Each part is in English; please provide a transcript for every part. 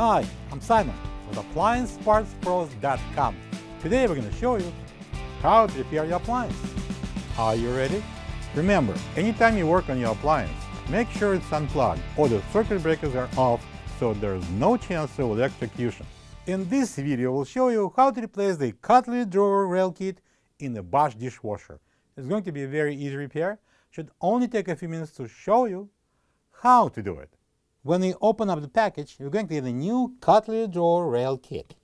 Hi, I'm Simon with AppliancePartsPros.com. Today we're going to show you how to repair your appliance. Are you ready? Remember, anytime you work on your appliance, make sure it's unplugged or the circuit breakers are off so there's no chance of electrocution. In this video, we'll show you how to replace the Cutlery drawer rail kit in the Bosch dishwasher. It's going to be a very easy repair. Should only take a few minutes to show you how to do it. When we open up the package, you're going to get a new Cutlery drawer rail kit.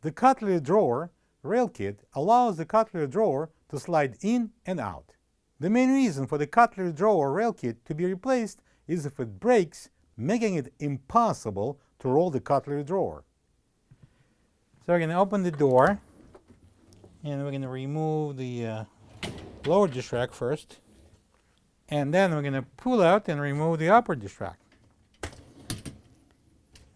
The Cutlery drawer rail kit allows the Cutlery drawer to slide in and out. The main reason for the Cutlery drawer rail kit to be replaced is if it breaks, making it impossible to roll the Cutlery drawer. So we're going to open the door, and we're going to remove the lower dish rack first, and then we're going to pull out and remove the upper dish rack.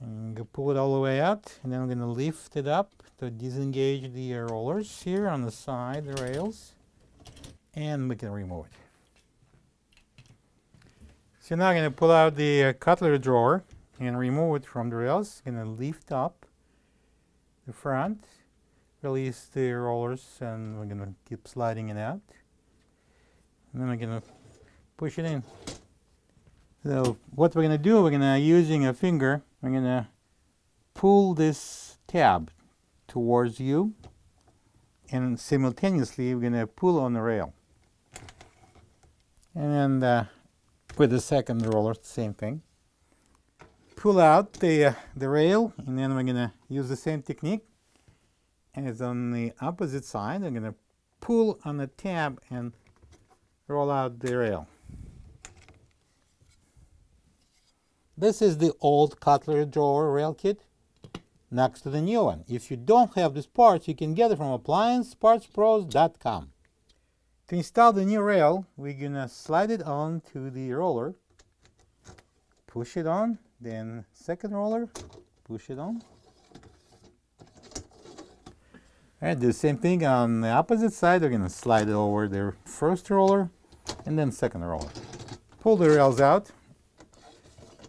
And pull it all the way out, and then we're going to lift it up to disengage the rollers here on the side, the rails, and we can remove it. So now I'm going to pull out the cutlery drawer and remove it from the rails. I'm going to lift up the front, release the rollers, and we're going to keep sliding it out. And then we're going to push it in. So what we're going to do, we're going to, using a finger, we're going to pull this tab towards you, and simultaneously we're going to pull on the rail. And then with the second roller, same thing. Pull out the rail, and then we're going to use the same technique. And it's on the opposite side. I'm going to pull on the tab and roll out the rail. This is the old Cutlery drawer rail kit next to the new one. If you don't have these parts, you can get it from AppliancePartsPros.com. To install the new rail, we're going to slide it on to the roller, push it on, then second roller, push it on. Alright, do the same thing on the opposite side. We're going to slide it over the first roller and then second roller. Pull the rails out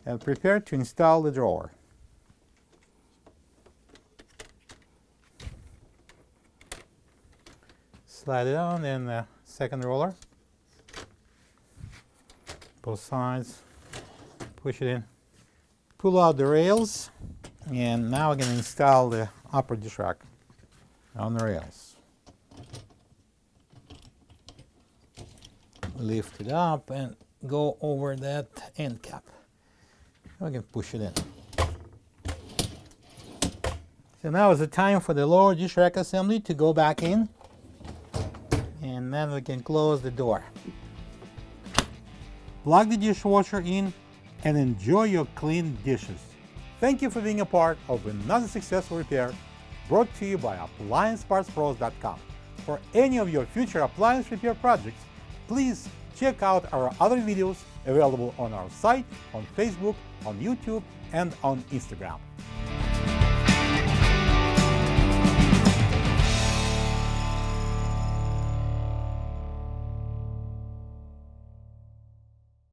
and prepare to install the drawer. Slide it on, and the second roller. Both sides. Push it in. Pull out the rails, and now we're going to install the upper dish rack on the rails. Lift it up and go over that end cap. We can push it in. So now is the time for the lower dish rack assembly to go back in, and then we can close the door. Plug the dishwasher in and enjoy your clean dishes. Thank you for being a part of another successful repair brought to you by AppliancePartsPros.com. For any of your future appliance repair projects, please check out our other videos available on our site, on Facebook, on YouTube, and on Instagram.